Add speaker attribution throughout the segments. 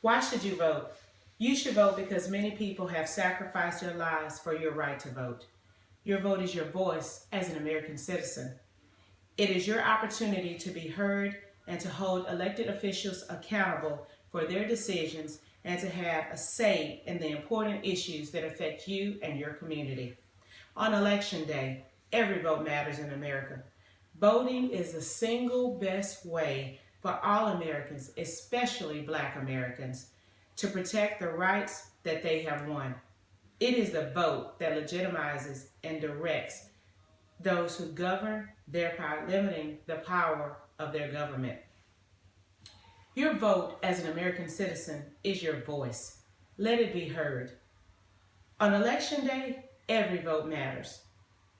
Speaker 1: Why should you vote? You should vote because many people have sacrificed their lives for your right to vote. Your vote is your voice as an American citizen. It is your opportunity to be heard and to hold elected officials accountable for their decisions and to have a say in the important issues that affect you and your community. On Election Day, every vote matters in America. Voting is the single best way for all Americans, especially Black Americans, to protect the rights that they have won. It is the vote that legitimizes and directs those who govern, thereby limiting the power of their government. Your vote as an American citizen is your voice. Let it be heard. On Election Day, every vote matters.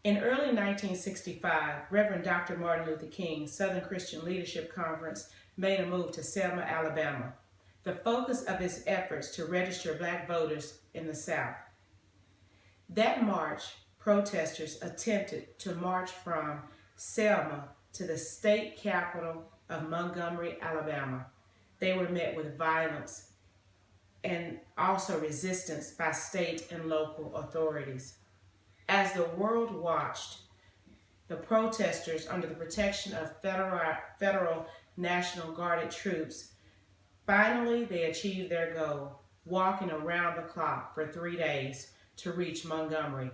Speaker 1: In early 1965, Reverend Dr. Martin Luther King Southern Christian Leadership Conference made a move to Selma, Alabama, the focus of his efforts to register Black voters in the South. That march, protesters attempted to march from Selma to the state capital of Montgomery, Alabama. They were met with violence and also resistance by state and local authorities. As the world watched, the protesters, under the protection of federal National Guard troops, finally they achieved their goal, walking around the clock for 3 days to reach Montgomery.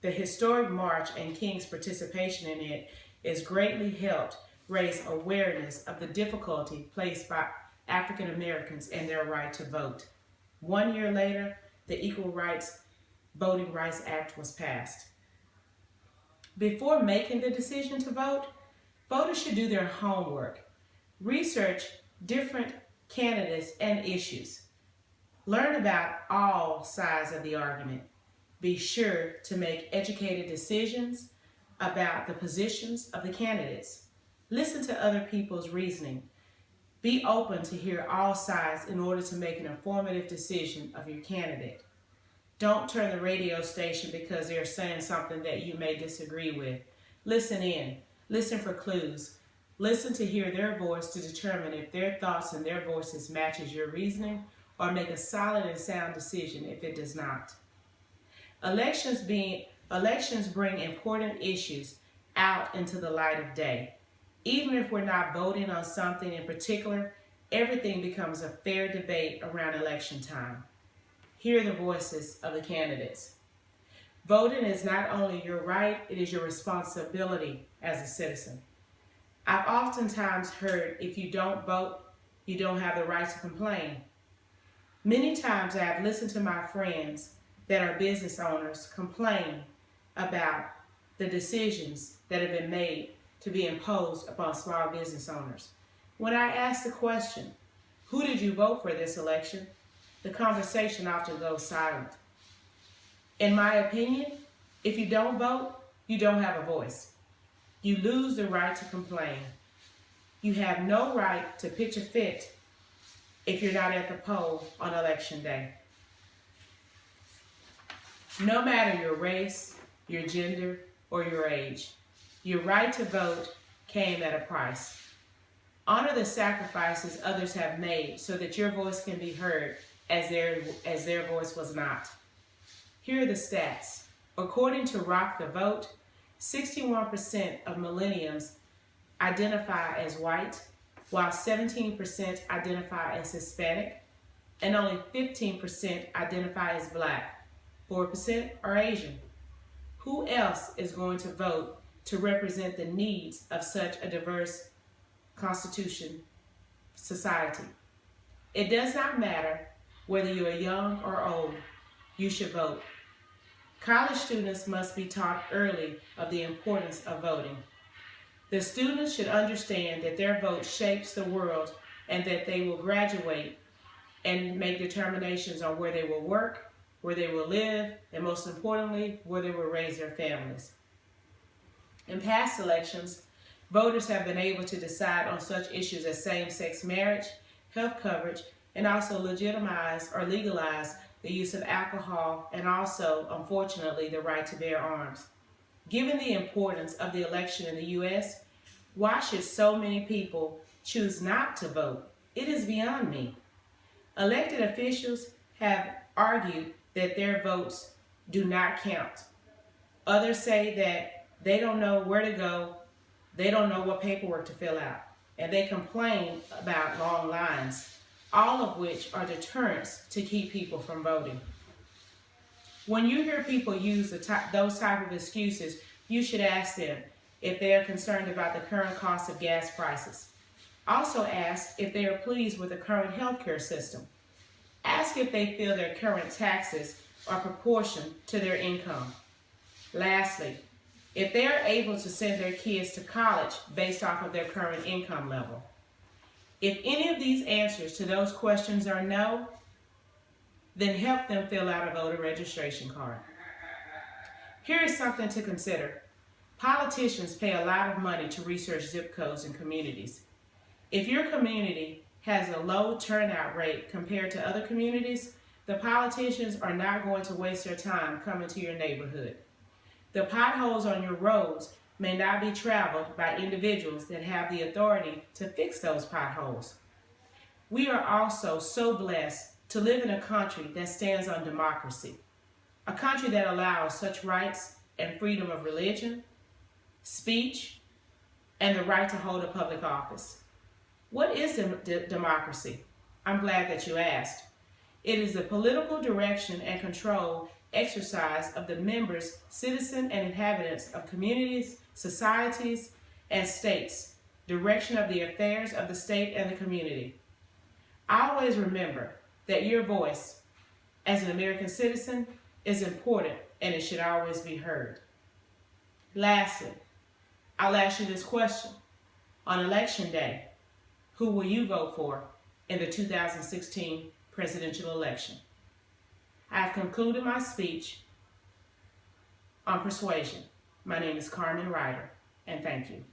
Speaker 1: The historic march and King's participation in it is greatly helped raise awareness of the difficulty faced by African Americans and their right to vote. 1 year later, the Equal Rights Voting Rights Act was passed. Before making the decision to vote, voters should do their homework, research different candidates and issues, learn about all sides of the argument, be sure to make educated decisions about the positions of the candidates, listen to other people's reasoning, be open to hear all sides in order to make an informative decision of your candidate. Don't turn the radio station because they're saying something that you may disagree with. Listen in. Listen for clues. Listen to hear their voice to determine if their thoughts and their voices matches your reasoning, or make a solid and sound decision if it does not. Elections bring important issues out into the light of day. Even if we're not voting on something in particular, everything becomes a fair debate around election time. Hear the voices of the candidates. Voting is not only your right, it is your responsibility as a citizen. I've oftentimes heard, if you don't vote, you don't have the right to complain. Many times I have listened to my friends that are business owners complain about the decisions that have been made to be imposed upon small business owners. When I ask the question, who did you vote for this election? The conversation often goes silent. In my opinion, if you don't vote, you don't have a voice. You lose the right to complain. You have no right to pitch a fit if you're not at the poll on Election Day. No matter your race, your gender, or your age, your right to vote came at a price. Honor the sacrifices others have made so that your voice can be heard as their voice was not. Here are the stats. According to Rock the Vote, 61% of millennials identify as white, while 17% identify as Hispanic, and only 15% identify as Black. 4% are Asian. Who else is going to vote to represent the needs of such a diverse constitution society? It does not matter whether you are young or old, you should vote. College students must be taught early of the importance of voting. The students should understand that their vote shapes the world and that they will graduate and make determinations on where they will work, where they will live, and most importantly, where they will raise their families. In past elections, voters have been able to decide on such issues as same-sex marriage, health coverage, and also legitimize or legalize the use of alcohol, and also, unfortunately, the right to bear arms. Given the importance of the election in the U.S., why should so many people choose not to vote? It is beyond me. Elected officials have argued that their votes do not count. Others say that they don't know where to go, they don't know what paperwork to fill out, and they complain about long lines, all of which are deterrents to keep people from voting. When you hear people use those type of excuses, you should ask them if they are concerned about the current cost of gas prices. Also ask if they are pleased with the current healthcare system. Ask if they feel their current taxes are proportioned to their income. Lastly, if they are able to send their kids to college based off of their current income level. If any of these answers to those questions are no, then help them fill out a voter registration card. Here is something to consider. Politicians pay a lot of money to research zip codes and communities. If your community has a low turnout rate compared to other communities, the politicians are not going to waste their time coming to your neighborhood. The potholes on your roads may not be traveled by individuals that have the authority to fix those potholes. We are also so blessed to live in a country that stands on democracy, a country that allows such rights and freedom of religion, speech, and the right to hold a public office. What is democracy? I'm glad that you asked. It is the political direction and control exercise of the members, citizens, and inhabitants of communities, societies, and states, direction of the affairs of the state and the community. Always remember that your voice as an American citizen is important and it should always be heard. Lastly, I'll ask you this question. On Election Day, who will you vote for in the 2016 presidential election? I have concluded my speech on persuasion. My name is Carmen, and thank you.